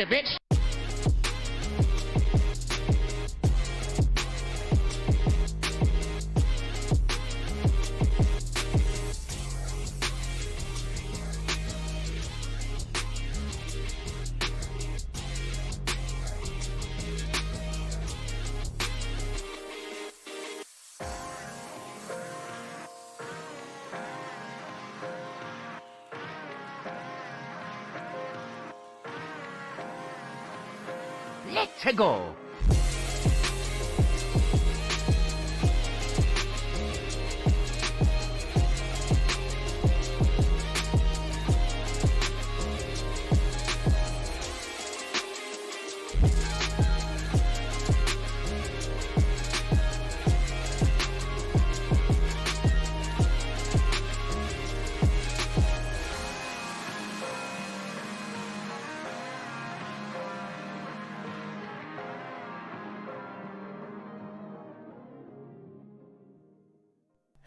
Gotcha, bitch. Let's go.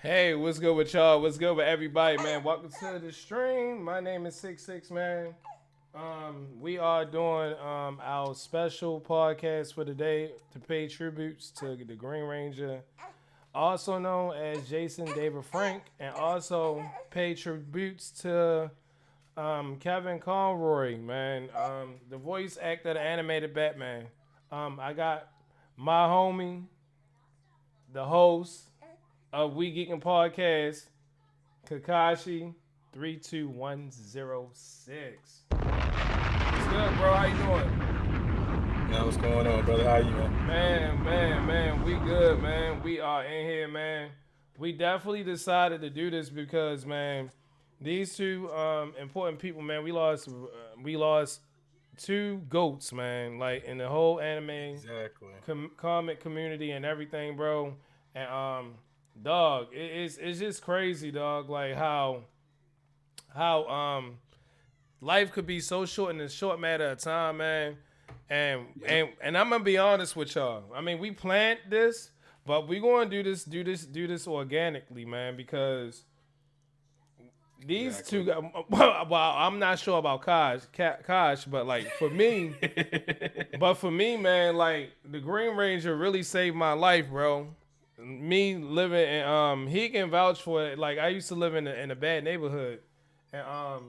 Hey, what's good with y'all? What's good with everybody, man? Welcome to the stream. My name is Syxsixz, man. We are doing our special podcast for today to pay tributes to the Green Ranger, also known as Jason David Frank, and also pay tributes to Kevin Conroy, man. The voice actor of the animated Batman. I got my homie, the host of We Geekin podcast, Kakashi 32106. What's good, bro? How you doing? Man, what's going on, brother? How you, man? Man, we good, man. We are in here, man. We definitely decided to do this because, man, these two important people, man, we lost two goats, man, like in the whole anime comic community and everything, bro. And dog, it's just crazy, dog. Like how life could be so short in a short matter of time, man. And I'm gonna be honest with y'all. I mean, we planned this, but we gonna do this organically, man, because these two guys. Well, I'm not sure about Kosh, but like for me, man, like the Green Ranger really saved my life, bro. Me living in he can vouch for it. Like I used to live in a bad neighborhood, and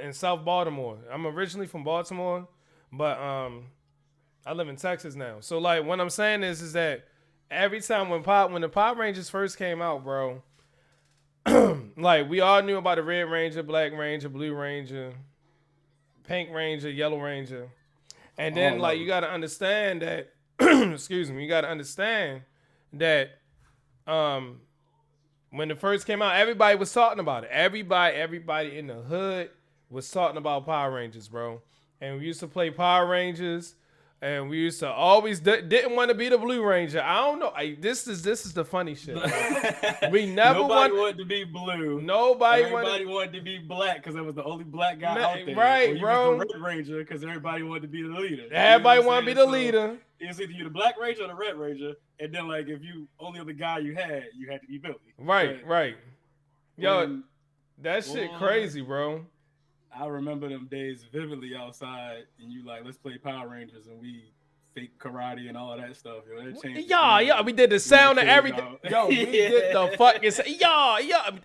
in South Baltimore. I'm originally from Baltimore, but I live in Texas now. So like what I'm saying is that every time when the Power Rangers first came out, bro, like we all knew about the Red Ranger, Black Ranger, Blue Ranger, Pink Ranger, Yellow Ranger, and then like you got to understand that. Excuse me. You got to understand that when it first came out, everybody was talking about it. Everybody in the hood was talking about Power Rangers, bro. And we used to play Power Rangers, and we used to always didn't want to be the Blue Ranger. I don't know. This is the funny shit. We never wanted to be blue. Everybody wanted to be black because it was the only black guy out there. Right, or bro. You was the Red Ranger because everybody wanted to be the leader. Everybody wanted to be the leader. It's either you the Black Ranger or the Red Ranger, and then like if you only other guy you had to be Billy. Right. Yo, that shit crazy, bro. I remember them days vividly outside, and you like, let's play Power Rangers, and we fake karate and all that stuff. Yo, that changed. Yeah, we did the sound of everything. Yo, we did the fucking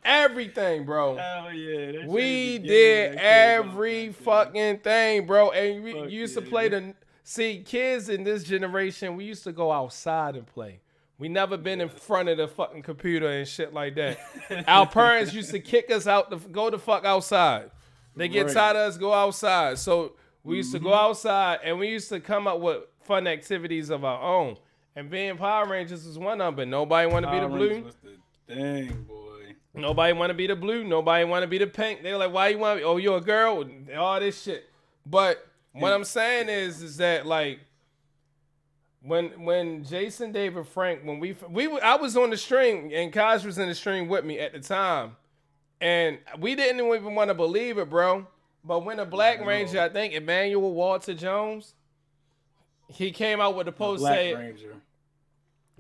everything, bro. Hell yeah. We did every fucking thing, bro. And we used to play kids in this generation, we used to go outside and play. We never been in front of the fucking computer and shit like that. Our parents used to kick us out to go the fuck outside. They get tired of us, go outside. So we used to go outside and we used to come up with fun activities of our own. And being Power Rangers was one of them, but nobody want to be the blue. Was the thing, boy. Nobody want to be the blue. Nobody want to be the pink. They were like, why you want to be? Oh, you're a girl? All this shit. But what I'm saying is that like when Jason David Frank, when I was on the stream and Kaz was in the stream with me at the time, and we didn't even want to believe it, bro. But when the Black Ranger, I think Emmanuel Walter Jones, he came out with a post saying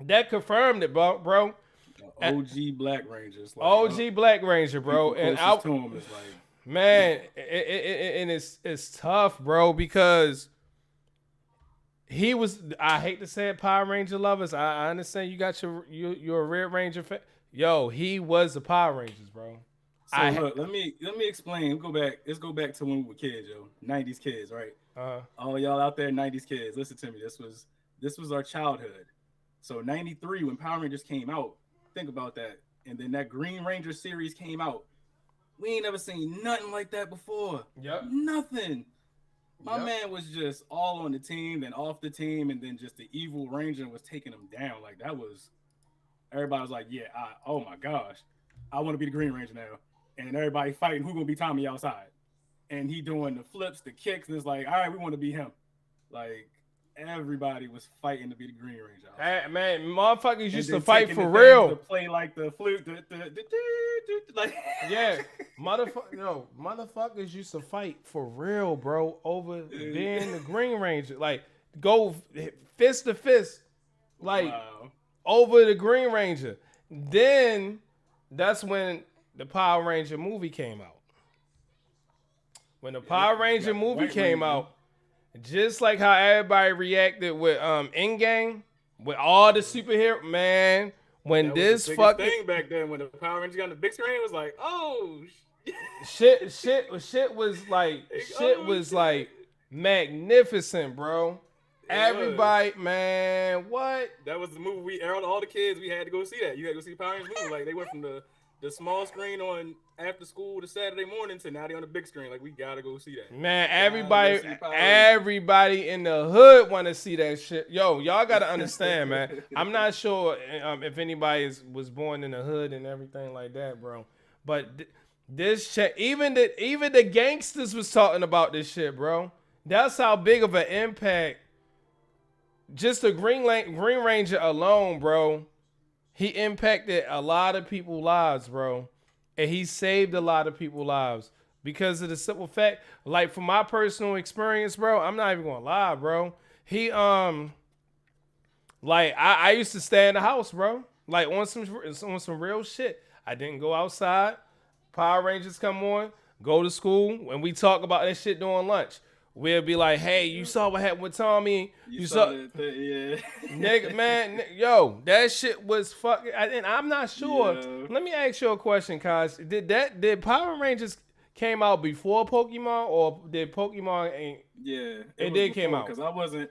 that confirmed it, bro. OG Black Rangers. Like, OG Black Ranger, bro. And to him is like, Man, and it's tough, bro, because he was. I hate to say it, Power Ranger lovers. I understand you got you're a Red Ranger fan. Yo, he was the Power Rangers, bro. So look, let me explain. Let's go back to when we were kids, yo. 90s kids, right? All y'all out there, 90s kids, listen to me. This was our childhood. So 93, when Power Rangers came out, think about that. And then that Green Ranger series came out. We ain't never seen nothing like that before. Yep. Nothing. My man was just all on the team, then off the team, and then just the evil Ranger was taking him down. Like that was, everybody was like, yeah, oh my gosh, I want to be the Green Ranger now. And everybody fighting, who gonna be Tommy outside? And he doing the flips, the kicks, and it's like, all right, we want to be him. Like everybody was fighting to be the Green Ranger. Hey, man, motherfuckers used to fight for real. To play like the flute, like yeah, motherfuckers used to fight for real, bro, over being the Green Ranger. Like go fist to fist, like over the Green Ranger. Then that's when the Power Ranger movie came out. When the Power Ranger movie came out, just like how everybody reacted with Endgame, with all the superhero, man, when that this was the fucking thing back then, when the Power Rangers got on the big screen, it was like, oh shit was like magnificent, bro. Everybody, man, what? That was the movie we aired all the kids. We had to go see that. You had to go see Power Rangers movie. Like they went from the small screen on after school to Saturday morning to now they on the big screen. Like we gotta go see that. Man, everybody in the hood want to see that shit. Yo, y'all gotta understand, man. I'm not sure if anybody was born in the hood and everything like that, bro. But this shit, even the gangsters was talking about this shit, bro. That's how big of an impact. Just the Green Ranger alone, bro. He impacted a lot of people's lives, bro. And he saved a lot of people's lives because of the simple fact, like from my personal experience, bro, I'm not even gonna lie, bro. He like I used to stay in the house, bro. Like on some real shit. I didn't go outside. Power Rangers come on, go to school, and we talk about that shit during lunch. We'll be like, hey, you saw what happened with Tommy? You saw yeah. Nigga, man, yo, that shit was fucking. And I'm not sure. Yeah. Let me ask you a question, Kaz. Did Power Rangers came out before Pokemon, or did Pokemon? Yeah, it did came out because I wasn't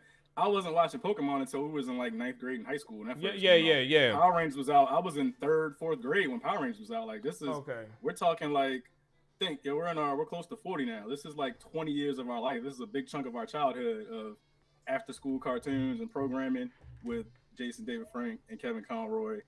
watching Pokemon until we was in like 9th grade in high school. Yeah. Power Rangers was out. I was in 3rd, 4th grade when Power Rangers was out. Like this is okay. We're talking like. We're close to 40 now. This is like 20 years of our life. This is a big chunk of our childhood of after school cartoons and programming with Jason David Frank and Kevin Conroy,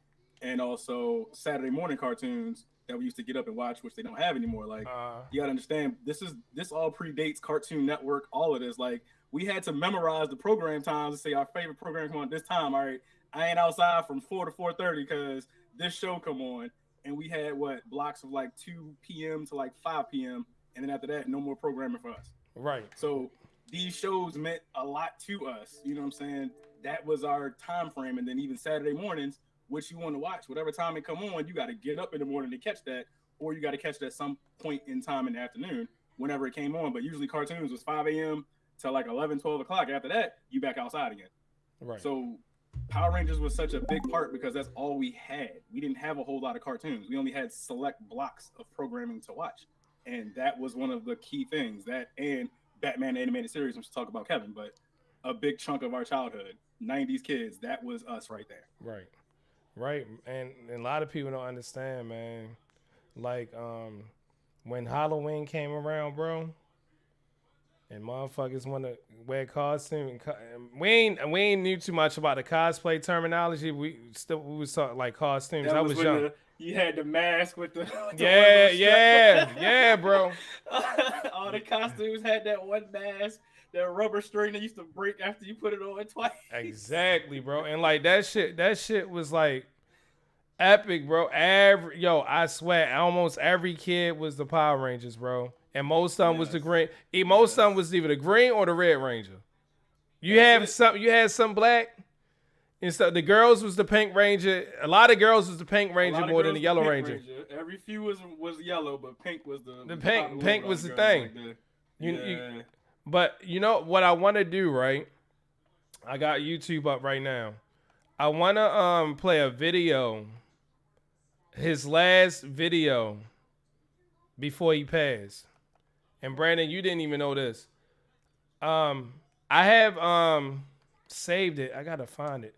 and also Saturday morning cartoons that we used to get up and watch, which they don't have anymore. Like you gotta understand, this all predates Cartoon Network. All of this, like we had to memorize the program times and say our favorite program come on this time. All right, I ain't outside from 4 to 4:30 because this show come on. And we had blocks of like 2 p.m. to like 5 p.m. And then after that, no more programming for us. Right. So these shows meant a lot to us. You know what I'm saying? That was our time frame. And then even Saturday mornings, which you want to watch, whatever time it come on, you got to get up in the morning to catch that, or you got to catch that some point in time in the afternoon, whenever it came on. But usually cartoons was 5 a.m. to like 11, 12 o'clock. After that, you back outside again. Right. So Power Rangers was such a big part because that's all we had. We didn't have a whole lot of cartoons. We only had select blocks of programming to watch. And that was one of the key things. That and Batman animated series, which we'll talk about Kevin, but a big chunk of our childhood, 90s kids, that was us right there. Right. And a lot of people don't understand, man. Like, when Halloween came around, bro, and motherfuckers want to wear costume. We ain't knew too much about the cosplay terminology. We was talking like costumes. I was young. You had the mask with the yeah, bro. All the costumes had that one mask, that rubber string that used to break after you put it on twice. Exactly, bro. And like that shit was like epic, bro. I swear, almost every kid was the Power Rangers, bro. And most of them was the green. Most of them was either the green or the Red Ranger. You had some black. And so the girls was the Pink Ranger. A lot of girls was the Pink Ranger more than the Yellow Ranger. Every few was yellow, but pink was the pink was the thing. But you know what I want to do, right? I got YouTube up right now. I want to play a video, his last video before he passed. And Brandon, you didn't even know this. I have saved it. I gotta find it.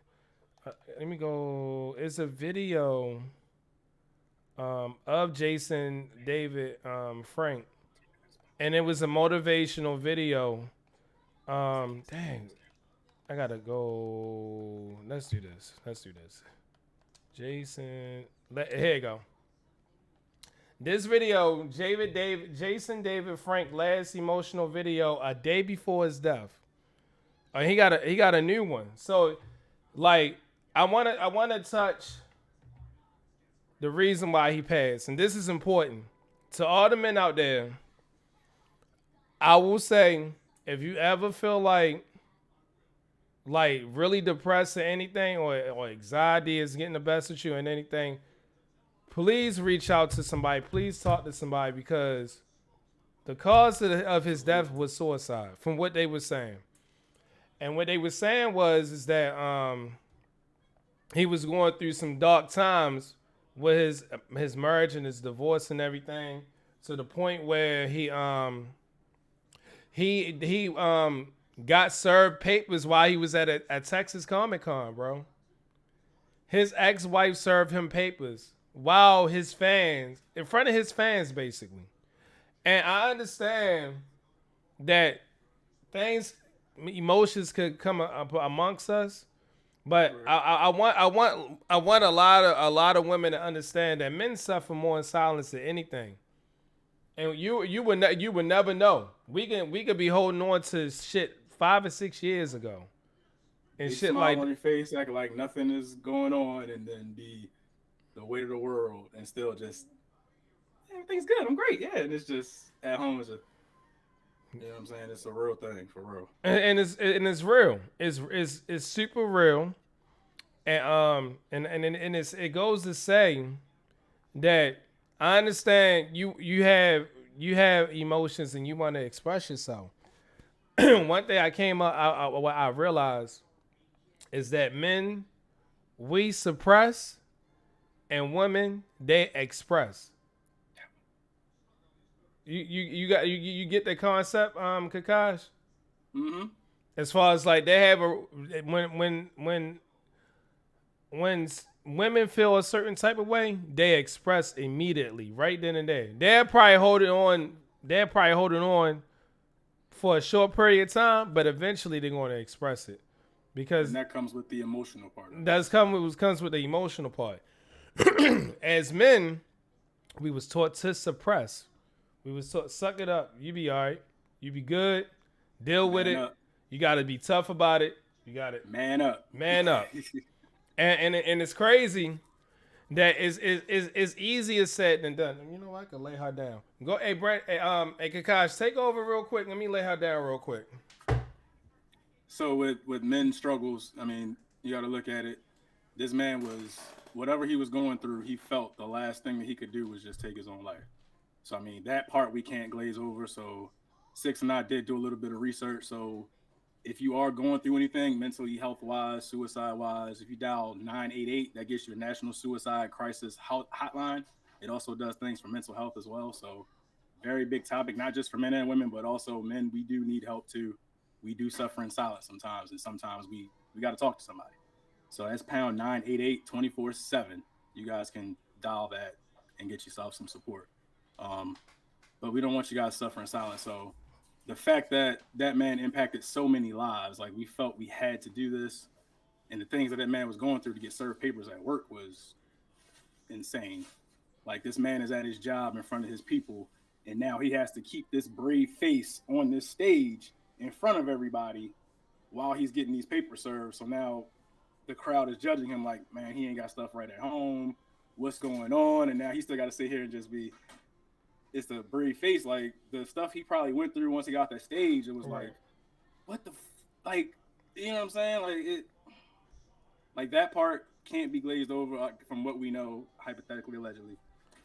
Let me go. It's a video of Jason David Frank, and it was a motivational video. Dang, I gotta go. Let's do this. Jason, here you go. This video, Jason David Frank last emotional video a day before his death. He got a new one. So, like, I wanna touch the reason why he passed, and this is important to all the men out there. I will say, if you ever feel like really depressed or anything, or anxiety is getting the best of you and anything, please reach out to somebody. Please talk to somebody, because the cause of his death was suicide, from what they were saying. And what they were saying is that he was going through some dark times with his marriage and his divorce and everything, to the point where he got served papers while he was at a Texas Comic-Con, bro. His ex-wife served him papers while in front of his fans, basically. And I understand that emotions could come amongst us, but I want a lot of women to understand that men suffer more in silence than anything. And you would never know. We could be holding on to shit 5 or 6 years ago, and they shit smile like on your face, act like nothing is going on, and then be the weight of the world, and still just everything's good. I'm great, yeah. And it's just at home is you know what I'm saying? It's a real thing, for real. And it's real. It's super real. And it goes to say that I understand you have emotions and you want to express yourself. One thing I realized is that men, we suppress, and women, they express. You get the concept, Kakash? Mm-hmm. As far as like they have when women feel a certain type of way, they express immediately, right then and there. They're probably holding on for a short period of time, but eventually they're going to express it, because and that comes with the emotional part. Comes with the emotional part. As men, we was taught to suppress. We was taught, suck it up. You be all right. You be good. Deal with it. You got to be tough about it. You got it. Man up. and it's crazy that it's easier said than done. You know what? I could lay her down. Go, hey Brent, hey Kakash, take over real quick. Let me lay her down real quick. So with men's struggles, I mean, you got to look at it. This man was, whatever he was going through, he felt the last thing that he could do was just take his own life. So I mean, that part we can't glaze over. So Syxsixz and I did do a little bit of research. So if you are going through anything mentally, health-wise, suicide-wise, if you dial 988, that gets you a National Suicide Crisis Hotline. It also does things for mental health as well. So very big topic, not just for men and women, but also men. We do need help too. We do suffer in silence sometimes, and sometimes we got to talk to somebody. So that's pound 988 24/7. You guys can dial that and get yourself some support. But we don't want you guys to suffer in silence. So the fact that that man impacted so many lives, like we felt we had to do this, and the things that man was going through to get served papers at work was insane. Like, this man is at his job in front of his people, and now he has to keep this brave face on this stage in front of everybody while he's getting these papers served. So now the crowd is judging him like, man, he ain't got stuff right at home. What's going on? And now he still got to sit here and just be, it's the brave face. Like, the stuff he probably went through once he got that stage, it was like, what the, like, you know what I'm saying? Like, like that part can't be glazed over from what we know, hypothetically, allegedly,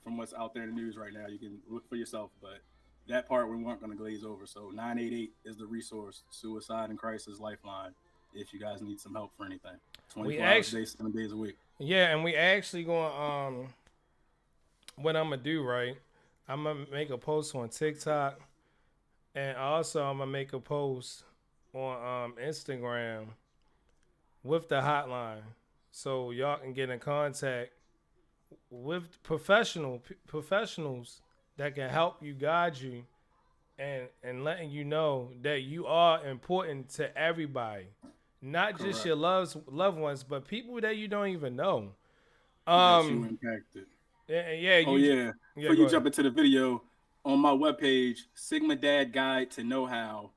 from what's out there in the news right now. You can look for yourself, but that part we weren't going to glaze over. So 988 is the resource, suicide and crisis lifeline. If you guys need some help for anything, 24 hours a day, 7 days a week. Yeah, and we actually going what I'm gonna do, right? I'm gonna make a post on TikTok, and also I'm gonna make a post on Instagram with the hotline, so y'all can get in contact with professionals that can help you, guide you, and letting you know that you are important to everybody, not Correct. just your loved ones, but people that you don't even know. That you impacted. Yeah. Oh yeah. Before you Go ahead. jump into the video, on my webpage, Sigma Dad Guide to Know How.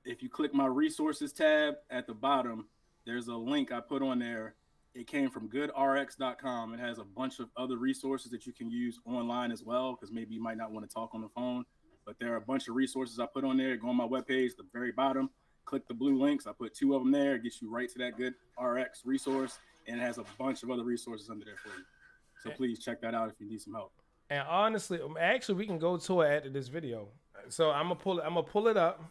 If you click my resources tab at the bottom, there's a link I put on there. It came from goodrx.com. It has a bunch of other resources that you can use online as well, because maybe you might not want to talk on the phone. But there are a bunch of resources I put on there. Go on my webpage, the very bottom, click the blue links. I put 2 of them there. It gets you right to that GoodRx resource, and it has a bunch of other resources under there for you. So please check that out if you need some help. And honestly, actually, we can go to it after this video. So I'm gonna pull it up.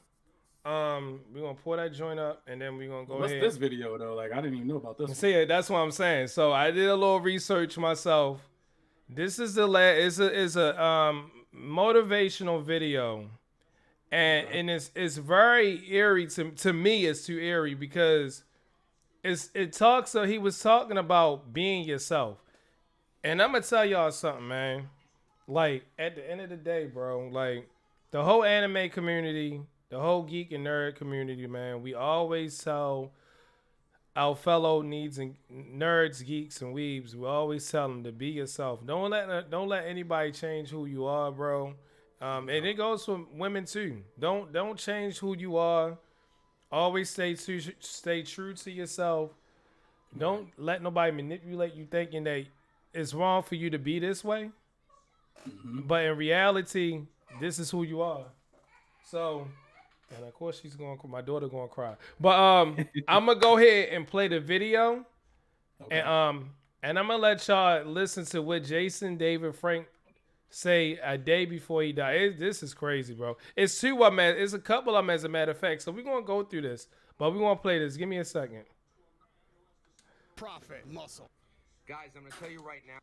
We're gonna pull that joint up, and then we're gonna go What's ahead. this video though? Like I didn't even know about this. See, that's what I'm saying. So I did a little research myself. This is is a motivational video, and it's very eerie to me. It's too eerie because it talks. So he was talking about being yourself, and I'm gonna tell y'all something, man. Like at the end of the day, bro, like the whole anime community, the whole geek and nerd community, man, we always tell our fellow needs and nerds, geeks, and weebs, we always tell them to be yourself. Don't let anybody change who you are, bro. And it goes for women too. Don't change who you are. Always stay true to yourself. Don't let nobody manipulate you thinking that it's wrong for you to be this way. Mm-hmm. But in reality, this is who you are. So, and of course my daughter gonna cry. But I'm gonna go ahead and play the video. Okay. And I'm gonna let y'all listen to what Jason David Frank say a day before he died. This is crazy, bro. It's 2 of them. It's a couple of them, as a matter of fact. So we're gonna go through this, but we're gonna play this. Give me a second. Profit muscle. Guys, I'm gonna tell you right now.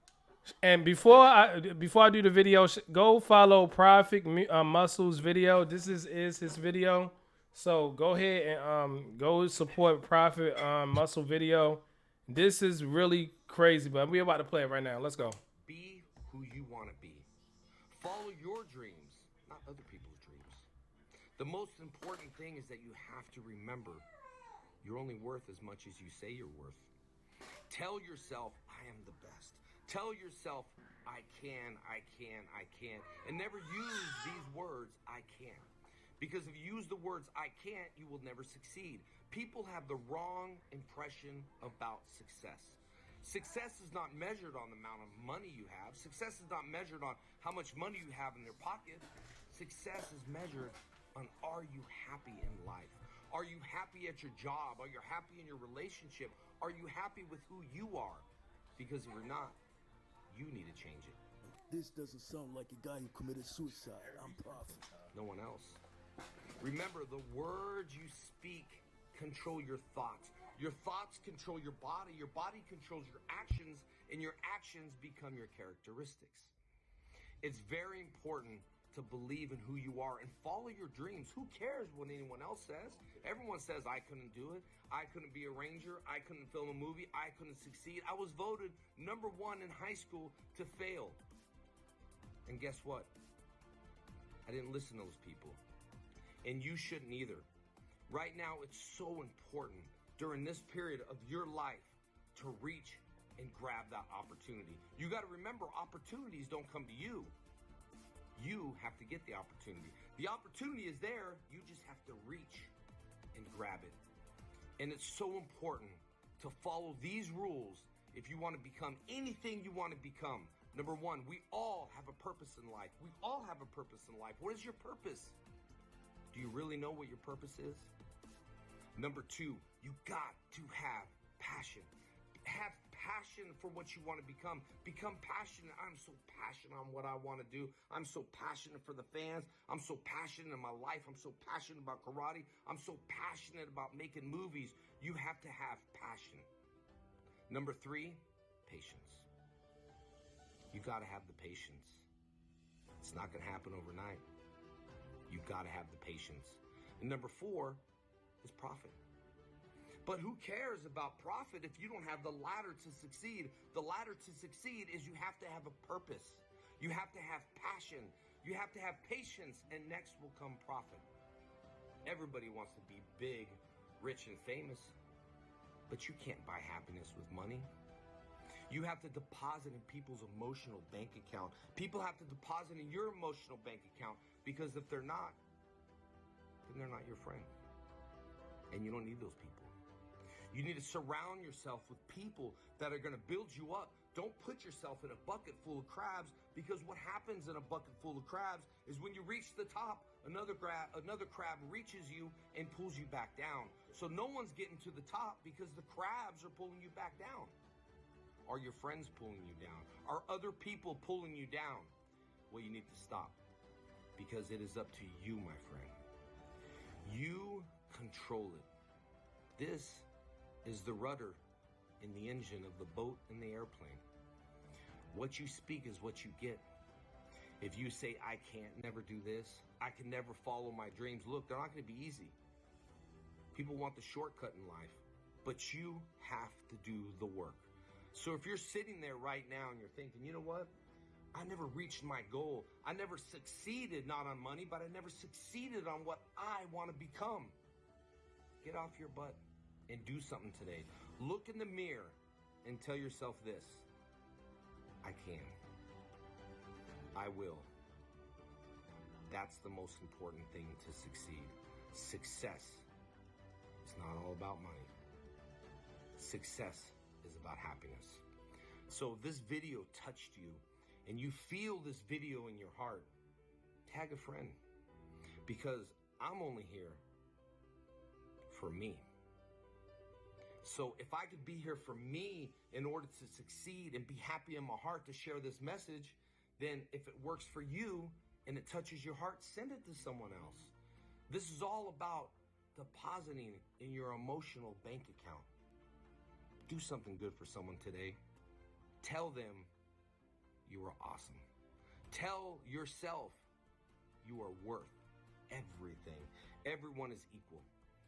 And before I do the video, go follow Profit Muscle's video. This is his video. So go ahead and go support Profit Muscle video. This is really crazy, but we're about to play it right now. Let's go. Be who you want to be. Follow your dreams, not other people's dreams. The most important thing is that you have to remember you're only worth as much as you say you're worth. Tell yourself, I am the best. Tell yourself, I can, and never use these words, I can't. Because if you use the words, I can't, you will never succeed. People have the wrong impression about success. Success is not measured on the amount of money you have. Success is not measured on how much money you have in your pocket. Success is measured on, are you happy in life? Are you happy at your job? Are you happy in your relationship? Are you happy with who you are? Because if you're not, you need to change it. This doesn't sound like a guy who committed suicide. I'm Prophet. No one else. Remember, the words you speak control your thoughts. Your thoughts control your body controls your actions, and your actions become your characteristics. It's very important to believe in who you are and follow your dreams. Who cares what anyone else says? Everyone says, I couldn't do it. I couldn't be a ranger. I couldn't film a movie. I couldn't succeed. I was voted #1 in high school to fail. And guess what? I didn't listen to those people. And you shouldn't either. Right now, it's so important during this period of your life to reach and grab that opportunity. You got to remember, opportunities don't come to you. You have to get the opportunity. The opportunity is there. You just have to reach and grab it. And it's so important to follow these rules if you want to become anything you want to become. #1, we all have a purpose in life. We all have a purpose in life. What is your purpose? Do you really know what your purpose is? #2, you got to have passion. Have passion for what you want to become. Become passionate. I'm so passionate on what I want to do. I'm so passionate for the fans. I'm so passionate in my life. I'm so passionate about karate. I'm so passionate about making movies. You have to have passion. Number 3, patience. You got to have the patience. It's not going to happen overnight. You got to have the patience. And number 4 is profit. But who cares about profit if you don't have the ladder to succeed? The ladder to succeed is you have to have a purpose. You have to have passion. You have to have patience, and next will come profit. Everybody wants to be big, rich, and famous, but you can't buy happiness with money. You have to deposit in people's emotional bank account. People have to deposit in your emotional bank account, because if they're not, then they're not your friend. And you don't need those people. You need to surround yourself with people that are going to build you up. Don't put yourself in a bucket full of crabs, because what happens in a bucket full of crabs is when you reach the top, another crab reaches you and pulls you back down. So no one's getting to the top because the crabs are pulling you back down. Are your friends pulling you down? Are other people pulling you down? Well, you need to stop, because it is up to you, my friend. You control it. This is the rudder in the engine of the boat and the airplane. What you speak is what you get. If you say, I can't never do this, I can never follow my dreams, look, they're not going to be easy. People want the shortcut in life, but you have to do the work. So if you're sitting there right now and you're thinking, you know what? I never reached my goal. I never succeeded, not on money, but I never succeeded on what I want to become. Get off your butt and do something today. Look in the mirror and tell yourself this: I can. I will. That's the most important thing to succeed. Success is not all about money. Success is about happiness. So if this video touched you and you feel this video in your heart, tag a friend, because I'm only here for me. So if I could be here for me in order to succeed and be happy in my heart to share this message, then if it works for you and it touches your heart, send it to someone else. This is all about depositing in your emotional bank account. Do something good for someone today. Tell them you are awesome. Tell yourself you are worth everything. Everyone is equal.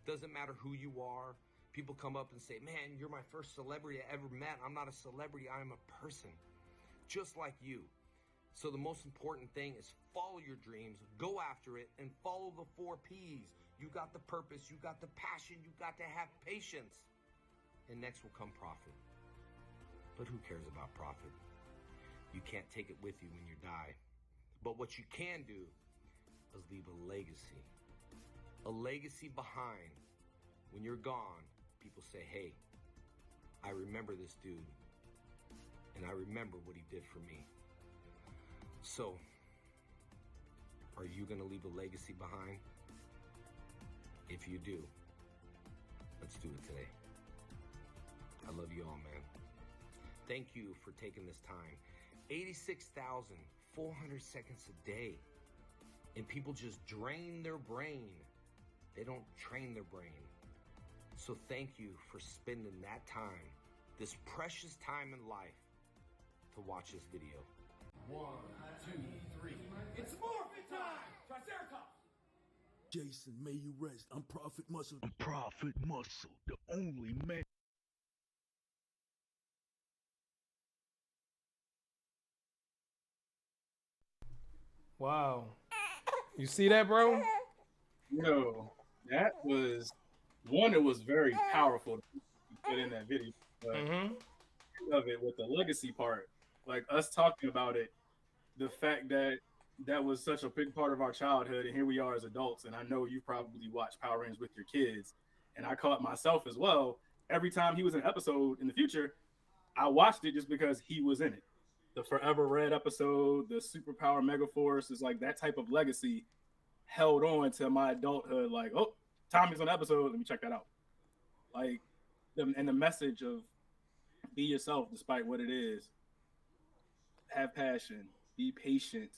Doesn't matter who you are. People come up and say, man, you're my first celebrity I ever met. I'm not a celebrity, I'm a person, just like you. So the most important thing is follow your dreams, go after it, and follow the 4 P's. You got the purpose, you got the passion, you got to have patience. And next will come profit. But who cares about profit? You can't take it with you when you die. But what you can do is leave a legacy. A legacy behind. When you're gone, people say, hey, I remember this dude, and I remember what he did for me. So, are you going to leave a legacy behind? If you do, let's do it today. I love you all, man. Thank you for taking this time. 86,400 seconds a day. And people just drain their brain. They don't train their brain. So thank you for spending that time, this precious time in life, to watch this video. 1, 2, 3. It's morphin' time! Triceratops! Jason, may you rest. I'm Prophet Muscle. Prophet Muscle, the only man. Wow. You see that, bro? Yo, that was one. It was very powerful to put in that video. But of it with the legacy part, like us talking about it, the fact that that was such a big part of our childhood, and here we are as adults. And I know you probably watch Power Rangers with your kids, and I caught myself as well. Every time he was in an episode in the future, I watched it just because he was in it. The Forever Red episode, the Superpower Megaforce, is like that type of legacy held on to my adulthood. Like, oh, Tommy's on the episode, let me check that out. Like, and the message of be yourself despite what it is. Have passion. Be patient.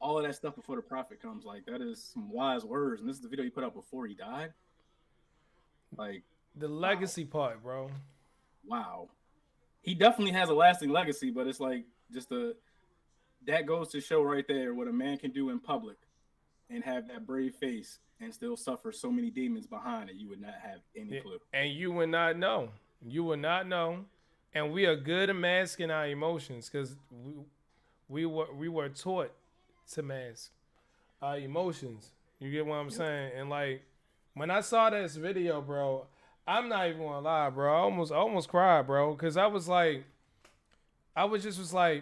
All of that stuff before the profit comes. Like, that is some wise words. And this is the video he put out before he died. Like, The legacy part, bro. wow. He definitely has a lasting legacy, but it's like just that goes to show right there what a man can do in public and have that brave face and still suffer so many demons behind it. You would not have any clue. And you would not know. You would not know. And we are good at masking our emotions because we were taught to mask our emotions. You get what I'm saying? And like when I saw this video, bro, I'm not even gonna lie, bro. I almost cried, bro, because I was like,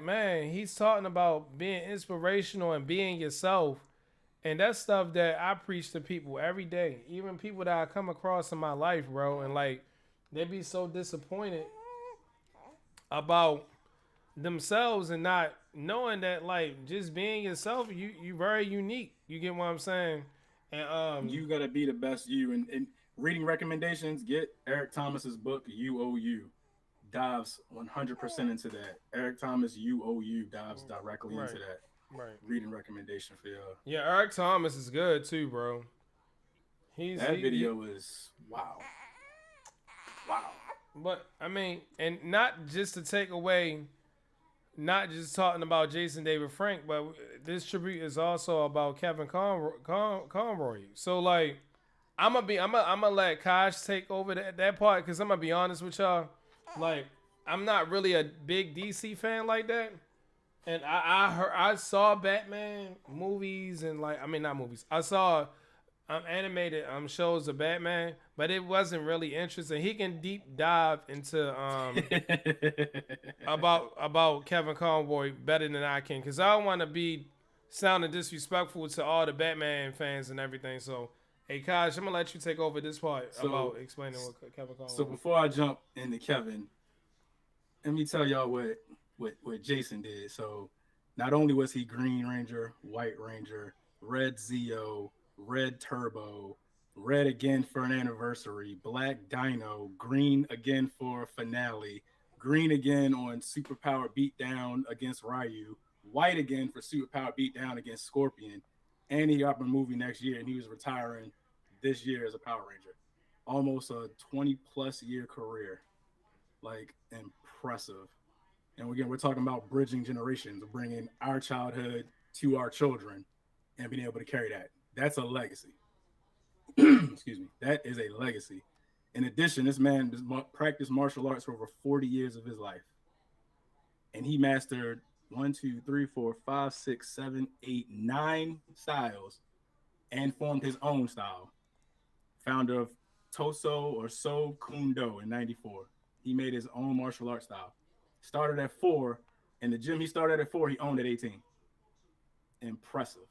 man, he's talking about being inspirational and being yourself. And that's stuff that I preach to people every day, even people that I come across in my life, bro. And like, they be so disappointed about themselves and not knowing that, like, just being yourself, you very unique. You get what I'm saying? And you gotta be the best you. And reading recommendations, get Eric Thomas's book UOU. Dives 100% into that. Eric Thomas UOU dives directly into that. Right. Reading recommendation for y'all. Yeah, Eric Thomas is good too, bro. That video is wow. But I mean, and not just to take away, not just talking about Jason David Frank, but this tribute is also about Kevin Conroy. So like, I'm gonna let Kaj take over that part because I'm gonna be honest with y'all. Like, I'm not really a big DC fan like that. And I saw Batman movies and like, I mean, not movies. I saw animated shows of Batman, but it wasn't really interesting. He can deep dive into about Kevin Conroy better than I can, because I don't want to be sounding disrespectful to all the Batman fans and everything. So, hey, Kaj, I'm gonna let you take over this part about explaining what Kevin Conroy. So before I jump into Kevin, let me tell y'all what Jason did. So not only was he Green Ranger, White Ranger, Red Zeo, Red Turbo, Red again for an anniversary, Black Dino, Green again for a finale, Green again on Superpower Beatdown against Ryu, White again for Superpower Beatdown against Scorpion, and he got a movie next year, and he was retiring this year as a Power Ranger. Almost a 20-plus year career. Like, impressive. And again, we're talking about bridging generations, bringing our childhood to our children and being able to carry that. That's a legacy. Excuse me. That is a legacy. In addition, this man practiced martial arts for over 40 years of his life. And he mastered 9 styles and formed his own style. Founder of Toso or So Kundo in 94. He made his own martial arts style. Started at 4, and the gym he started at 4, he owned at 18. Impressive.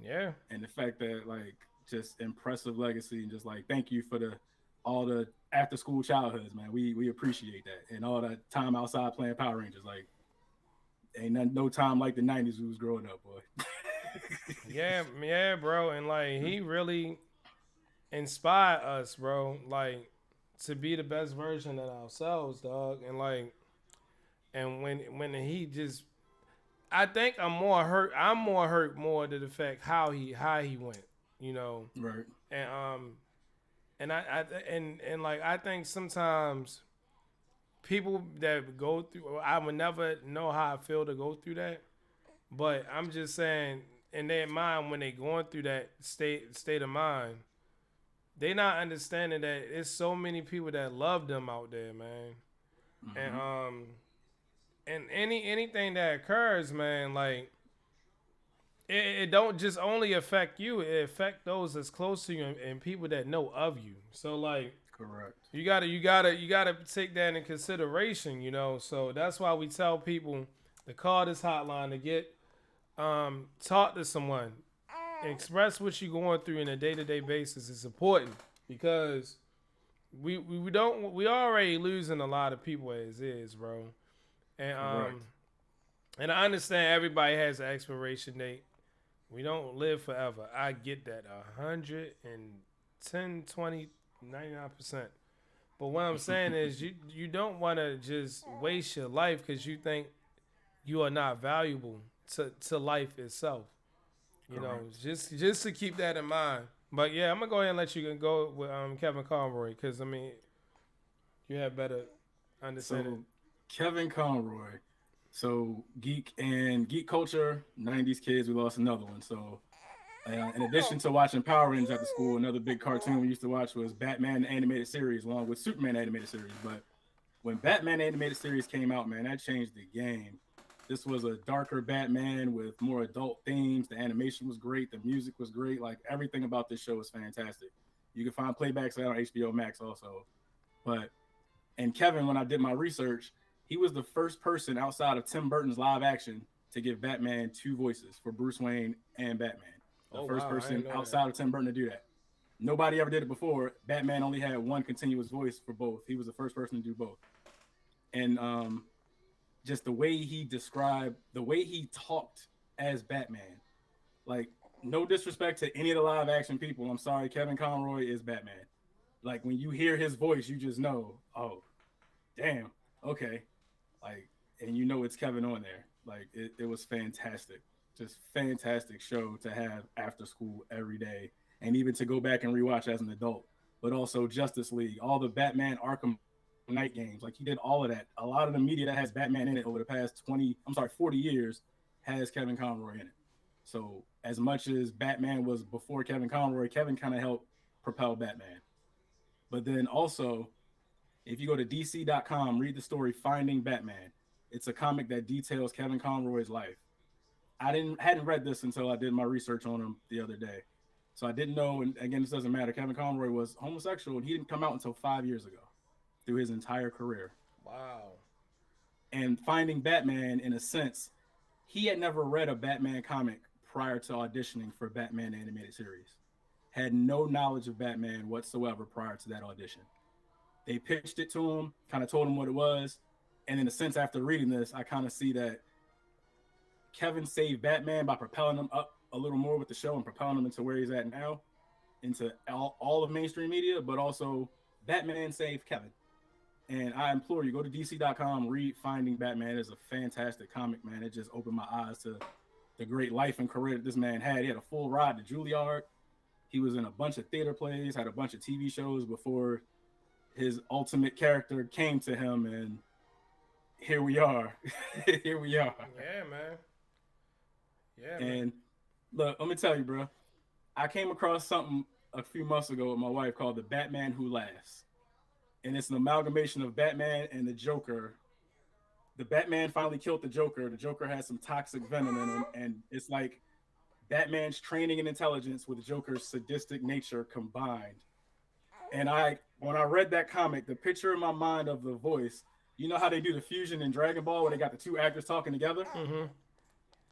Yeah. And the fact that, like, just impressive legacy, and just like, thank you for all the after school childhoods, man. We appreciate that. And all that time outside playing Power Rangers. Like, ain't no time like the 90s we was growing up, boy. yeah, bro. And like, he really inspired us, bro. Like, to be the best version of ourselves, dog. And like, and when he just, I think I'm more hurt more to the fact how he went, you know. Right. And and like, I think sometimes people that go through, I would never know how I feel to go through that, but I'm just saying, in their mind, when they going through that state of mind, they not understanding that it's so many people that love them out there, man. Mm-hmm. And anything that occurs, man, like, it don't just only affect you, it affect those that's close to you and people that know of you. So like, correct. You gotta take that in consideration, you know. So that's why we tell people to call this hotline to get talk to someone. Express what you're going through in a day-to-day basis is important, because we already losing a lot of people as is, bro. And and I understand everybody has an expiration date. We don't live forever. I get that 110, 20, 99%. But what I'm saying is, you don't want to just waste your life because you think you are not valuable to life itself. You know, just to keep that in mind. But yeah, I'm gonna go ahead and let you go with Kevin Conroy because I mean, you have better understanding. So Kevin Conroy. So geek culture, 90s kids, we lost another one. So in addition to watching Power Rangers at the school, another big cartoon we used to watch was Batman the animated series, along with Superman animated series. But when Batman animated series came out, man, that changed the game. This was a darker Batman with more adult themes. The animation was great. The music was great. Like everything about this show was fantastic. You can find playbacks on HBO Max also. But and Kevin, when I did my research, he was the first person outside of Tim Burton's live action to give Batman 2 voices for Bruce Wayne and Batman. The first person outside of Tim Burton to do that. Nobody ever did it before. Batman only had 1 continuous voice for both. He was the first person to do both. And just the way he described, the way he talked as Batman, like no disrespect to any of the live action people. I'm sorry, Kevin Conroy is Batman. Like when you hear his voice, you just know, oh, damn, okay. Like, and you know it's Kevin on there. Like it was fantastic. Just fantastic show to have after school every day. And even to go back and rewatch as an adult. But also Justice League, all the Batman Arkham Knight games. Like he did all of that. A lot of the media that has Batman in it over the past 40 years has Kevin Conroy in it. So as much as Batman was before Kevin Conroy, Kevin kind of helped propel Batman. But then also, if you go to DC.com, read the story Finding Batman. It's a comic that details Kevin Conroy's life. I hadn't read this until I did my research on him the other day. So I didn't know, and again, this doesn't matter. Kevin Conroy was homosexual, and he didn't come out until 5 years ago through his entire career. Wow. And Finding Batman, in a sense, he had never read a Batman comic prior to auditioning for Batman the Animated Series. Had no knowledge of Batman whatsoever prior to that audition. They pitched it to him, kind of told him what it was, and in a sense, after reading this, I kind of see that Kevin saved Batman by propelling him up a little more with the show and propelling him into where he's at now, into all of mainstream media, but also Batman saved Kevin. And I implore you, go to DC.com, read Finding Batman. It's a fantastic comic, man. It just opened my eyes to the great life and career that this man had. He had a full ride to Juilliard. He was in a bunch of theater plays, had a bunch of TV shows before his ultimate character came to him, and here we are. Here we are. Yeah, man. Yeah, and man. Look, let me tell you, bro. I came across something a few months ago with my wife called The Batman Who Laughs. And it's an amalgamation of Batman and the Joker. The Batman finally killed the Joker. The Joker has some toxic venom in him. And it's like Batman's training and intelligence with Joker's sadistic nature combined. And when I read that comic, the picture in my mind of the voice, you know how they do the fusion in Dragon Ball where they got the 2 actors talking together? Mm-hmm.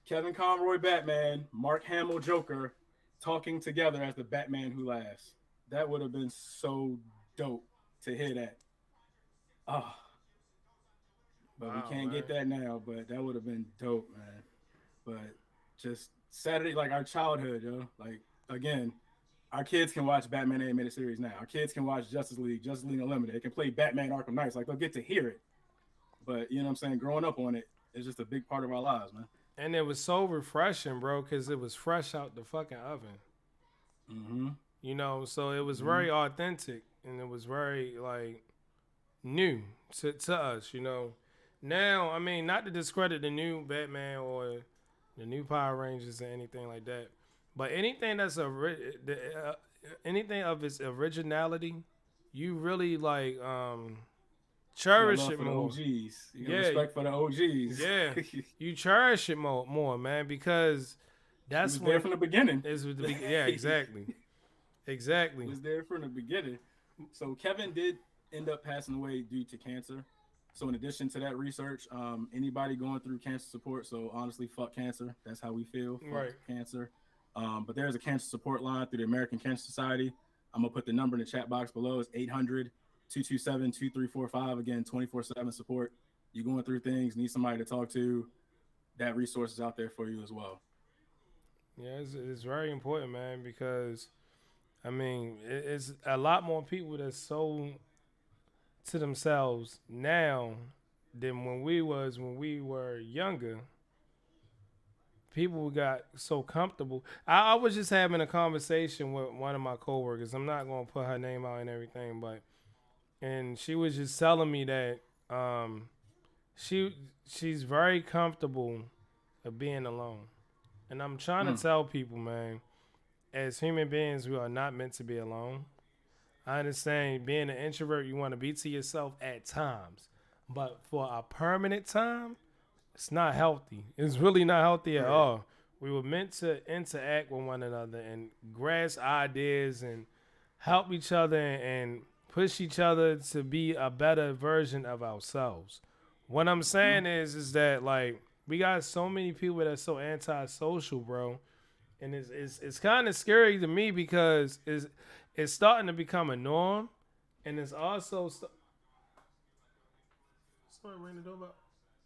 Kevin Conroy Batman, Mark Hamill Joker talking together as the Batman Who Laughs. That would have been so dope to hear that. Oh. But we can't get that now, but that would have been dope, man. But just Saturday, like our childhood, yo. Like, again, our kids can watch Batman animated series now. Our kids can watch Justice League Unlimited. They can play Batman Arkham Knights. Like, they'll get to hear it. But, you know what I'm saying? Growing up on it is just a big part of our lives, man. And it was so refreshing, bro, because it was fresh out the fucking oven. Mm-hmm. You know, so it was very authentic, and it was very, like, new to us, you know. Now, I mean, not to discredit the new Batman or the new Power Rangers or anything like that, but anything that's anything of its originality, you really, like, cherish it more. You got respect for the OGs. Yeah, you cherish it more, man, because that's there from the beginning. Yeah, exactly. Exactly. He was there from the beginning. So Kevin did end up passing away due to cancer. So in addition to that research, anybody going through cancer support, so honestly, fuck cancer. That's how we feel. Fuck cancer. But there's a cancer support line through the American Cancer Society. I'm going to put the number in the chat box below. It's 800-227-2345. Again, 24/7 support. You're going through things, need somebody to talk to. That resource is out there for you as well. Yeah, it's very important, man, because, I mean, it's a lot more people that's so to themselves now than when we were younger. People got so comfortable. I was just having a conversation with one of my coworkers. I'm not gonna put her name out and everything, and she was just telling me that she's very comfortable of being alone. And I'm trying to tell people, man, as human beings, we are not meant to be alone. I understand being an introvert, you want to be to yourself at times. But for a permanent time, it's not healthy. It's really not healthy at all. We were meant to interact with one another and grasp ideas and help each other and push each other to be a better version of ourselves. What I'm saying is that like we got so many people that's so antisocial, bro, and it's kind of scary to me because it's starting to become a norm, and it's also somebody ring the doorbell.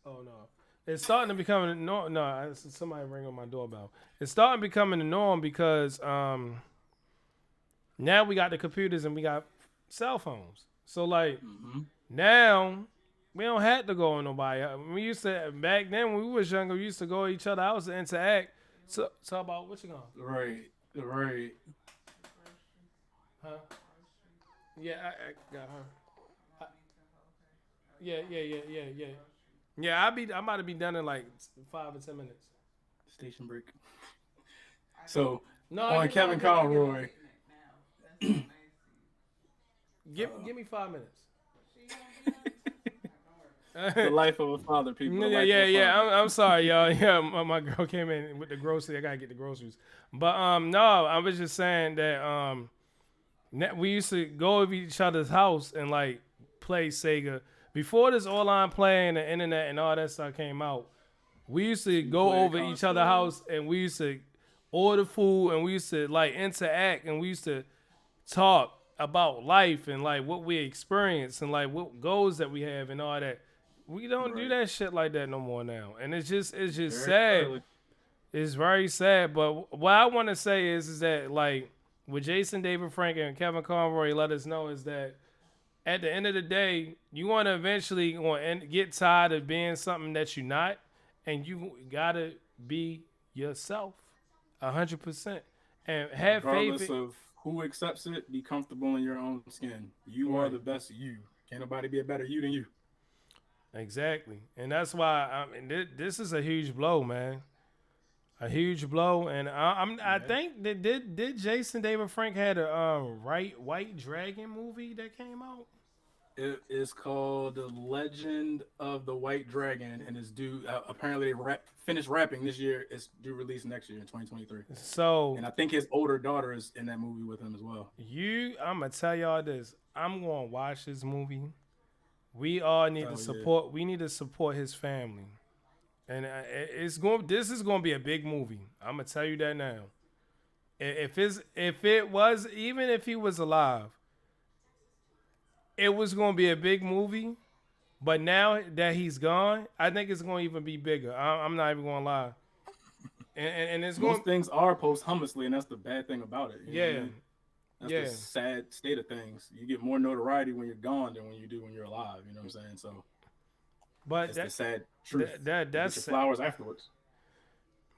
Oh no. It's starting to become a norm. No, somebody ring on my doorbell. It's starting becoming a norm because now we got the computers and we got cell phones. So like now we don't have to go on nobody. We used to back then when we was younger. We used to go to each other's house to interact. So talk about what you going? Right. Huh? Yeah, I got her. Yeah. Yeah, I'm about to be done in like 5 or 10 minutes. Station break. So No, on Kevin Conroy. Give me 5 minutes. The life of a father, people. Yeah. I'm sorry, y'all. Yeah, my girl came in with the grocery. I gotta get the groceries. But no, I was just saying that we used to go over each other's house and like play Sega. Before this online play and the internet and all that stuff came out, we used to go over each other's house and we used to order food and we used to like interact and we used to talk about life and like what we experience and like what goals that we have and all that. We don't do that shit like that no more now. And it's just sad. Early. It's very sad. But what I want to say is that like what Jason David Frank and Kevin Conroy let us know is that at the end of the day, you want to eventually get tired of being something that you're not, and you gotta be yourself, 100%, and have Regardless faith. of who accepts it, be comfortable in your own skin. You are the best you. Can't nobody be a better you than you. Exactly, and that's why this is a huge blow, man. A huge blow, and I think that did Jason David Frank had a White Dragon movie that came out. It is called The Legend of the White Dragon, and it's due. Apparently, finished rapping this year. It's due release next year in 2023. So, and I think his older daughter is in that movie with him as well. I'm gonna tell y'all this. I'm gonna watch this movie. We all need to support. Yeah. We need to support his family. And this is gonna be a big movie. I'm gonna tell you that now. If he was alive, it was gonna be a big movie. But now that he's gone, I think it's gonna even be bigger. I'm not even gonna lie. And it's most things are posthumously, and that's the bad thing about it. You know what I mean? That's the sad state of things. You get more notoriety when you're gone than when you do when you're alive. You know what I'm saying? So. But that's the sad truth. That's flowers afterwards.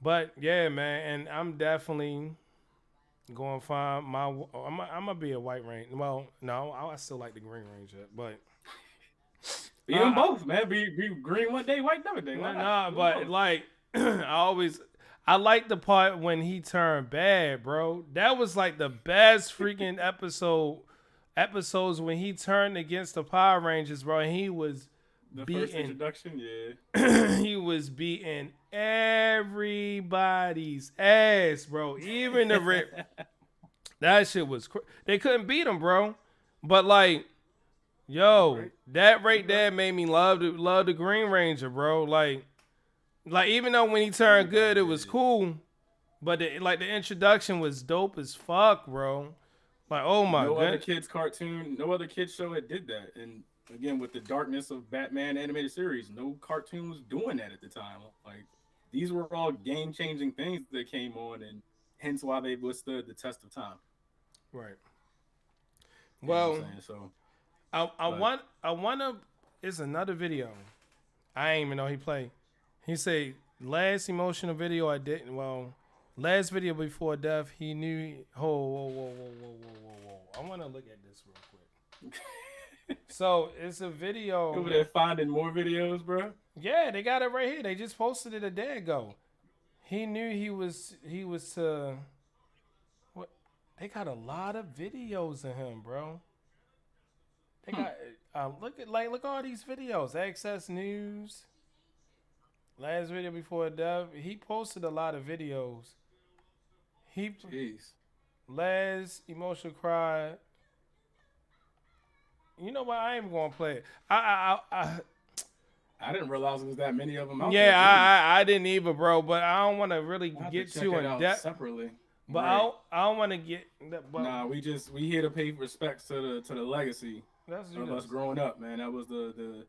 But yeah, man, and I'm definitely going to find my. I'm gonna be a White Ranger. Well, no, I still like the Green Ranger, but be them both, man. Be green one day, white another day. But like I like the part when he turned bad, bro. That was like the best freaking episodes when he turned against the Power Rangers, bro. And he was. First introduction, he was beating everybody's ass, bro. Even the that shit was they couldn't beat him, bro. But like, that right there made me love the Green Ranger, bro. Like even though when he turned good, it was cool, but the introduction was dope as fuck, bro. Like, oh my god. No other kids cartoon, no other kids show that did that, and. Again, with the darkness of Batman animated series, no cartoon was doing that at the time. Like, these were all game-changing things that came on, and hence why they withstood the test of time. Right. Well, I wanna. It's another video. I ain't even know he played. He say last emotional video I didn't. Well, last video before death, he knew. Whoa. I want to look at this real quick. So it's a video. Over there finding more videos, bro. Yeah, they got it right here. They just posted it a day ago. He knew he was what? They got a lot of videos of him, bro. They got look all these videos. Access News. Last video before death, he posted a lot of videos. Jeez. Last emotional cry. You know what? I ain't gonna play it. I didn't realize there was that many of them out yeah, there. I didn't either, bro. But I don't want to really I'll have get to check too it in out depth. separately. But Right. I don't want to get. But Nah, we here to pay respects to the legacy of us growing up, man. That was the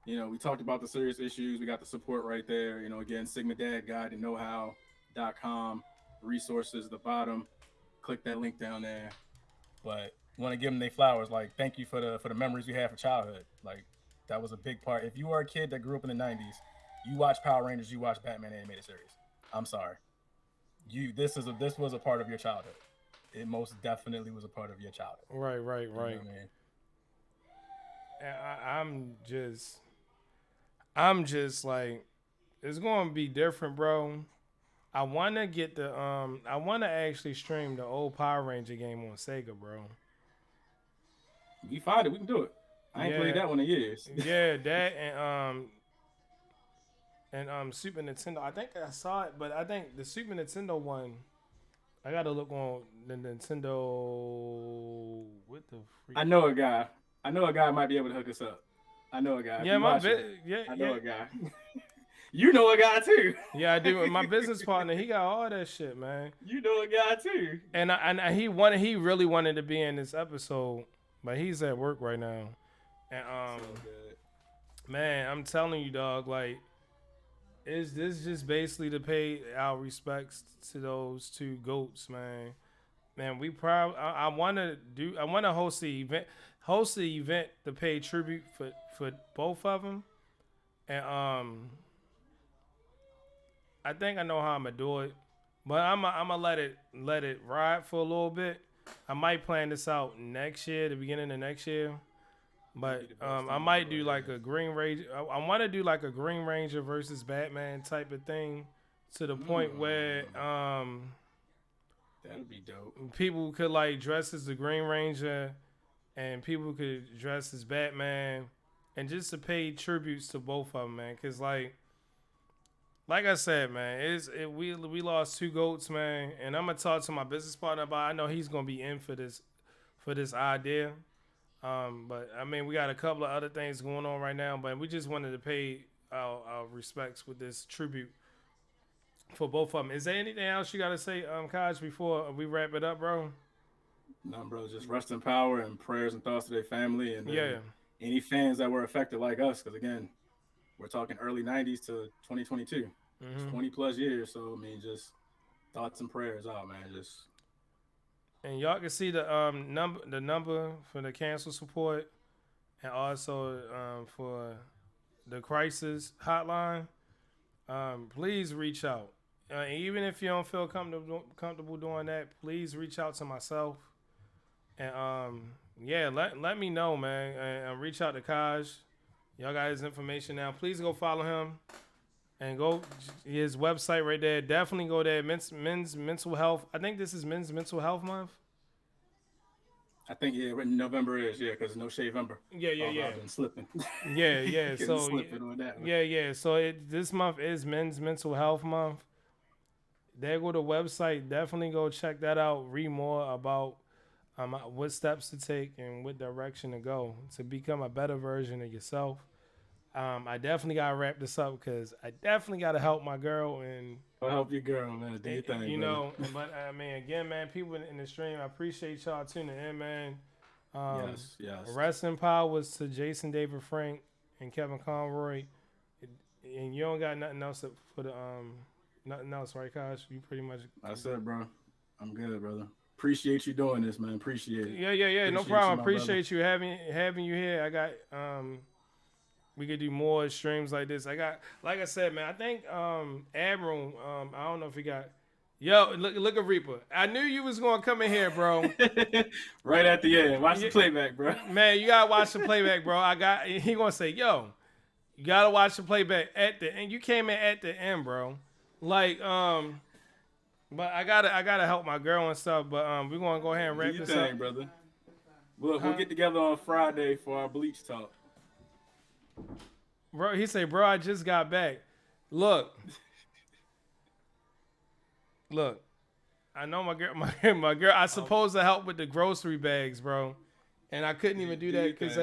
we talked about the serious issues. We got the support right there. Again, Sigma Dad Guide to Know-How.com, resources at the bottom. Click that link down there. But want to give them their flowers. Like, thank you for the memories you had for childhood. Like, that was a big part. If you were a kid that grew up in the 90s, you watched Power Rangers, you watched Batman animated series. I'm sorry. This was a part of your childhood. It most definitely was a part of your childhood. Right. You know what I mean? And I'm just like, it's gonna be different, bro. I wanna get I wanna actually stream the old Power Ranger game on Sega, bro. We find it, we can do it. I ain't played that one in years. Yeah, that and Super Nintendo. I think I saw it, but I think the Super Nintendo one, I gotta look on the Nintendo. What the freak? I know a guy might be able to hook us up. I know a guy. Yeah, I know a guy. You know a guy too. Yeah, I do. My business partner, he got all that shit, man. You know a guy too. And he really wanted to be in this episode, but he's at work right now. And man, I'm telling you, dog, like, is this just basically to pay our respects to those two goats, man? Man, we probably I want to host the event to pay tribute for both of them, and I think I know how I'm gonna do it, but I'm gonna let it ride for a little bit. I might plan this out next year, the beginning of next year. But I might do like a Green Ranger. I want to do like a Green Ranger versus Batman type of thing, to the point where that'd be dope. People could like dress as the Green Ranger, and people could dress as Batman, and just to pay tributes to both of them, man. Cause like I said, man, we lost two goats, man, and I'm gonna talk to my business partner about. I know he's gonna be in for this idea. But I mean, we got a couple of other things going on right now, but we just wanted to pay our respects with this tribute for both of them. Is there anything else you got to say, Kaj, before we wrap it up, bro? No, bro, just rest in power and prayers and thoughts to their family and yeah, any fans that were affected like us, because again, we're talking early 90s to 2022, 20 plus years. So I mean, just thoughts and prayers out, man. Just. And y'all can see the number for the cancel support, and also for the crisis hotline. Please reach out. Even if you don't feel comfortable doing that, please reach out to myself. And let me know, man. And reach out to Kaj. Y'all got his information now. Please go follow him. And go his website right there. Definitely go there. Men's mental health. I think this is Men's Mental Health Month. I think November is because no Shavember. Yeah. I've been slipping. Yeah. So slipping on that one. Yeah. So this month is Men's Mental Health Month. There go to the website. Definitely go check that out. Read more about what steps to take and what direction to go to become a better version of yourself. I definitely gotta wrap this up because I definitely gotta help my girl and I'll help your girl, man. Do your thing, you brother. know. But I mean, again, man, people in the stream, I appreciate y'all tuning in, man. Yes. Rest in power to Jason David Frank and Kevin Conroy. And you don't got nothing else for the nothing else, right, Kosh? You pretty much. That's it, bro. I'm good, brother. Appreciate you doing this, man. Appreciate it. Yeah. No Appreciate you, problem. my Appreciate you having you here. I got we could do more streams like this. I got, like I said, man. I think Admiral. I don't know if he got. Yo, look at Reaper. I knew you was gonna come in here, bro. Right at the end. Watch the playback, bro. Man, you gotta watch the playback, bro. He gonna say, yo, you gotta watch the playback at the end. You came in at the end, bro. Like, but I gotta help my girl and stuff. But we're gonna go ahead and wrap Do your this thing, up, brother. We'll get together on Friday for our bleach talk. bro. He say, bro, I just got back. Look, I know my girl. I supposed to help with the grocery bags, bro, and I couldn't even do that because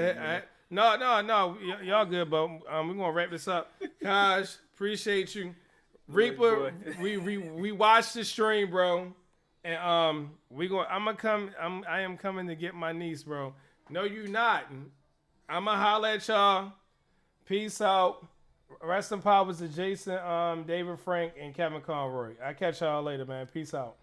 no, y'all good, but we're gonna wrap this up. Kaj, appreciate you. Reaper, we watched the stream, bro, and I am coming to get my niece, bro. No, you not. I'ma holla at y'all. Peace out. Rest in power to Jason, David Frank, and Kevin Conroy. I catch y'all later, man. Peace out.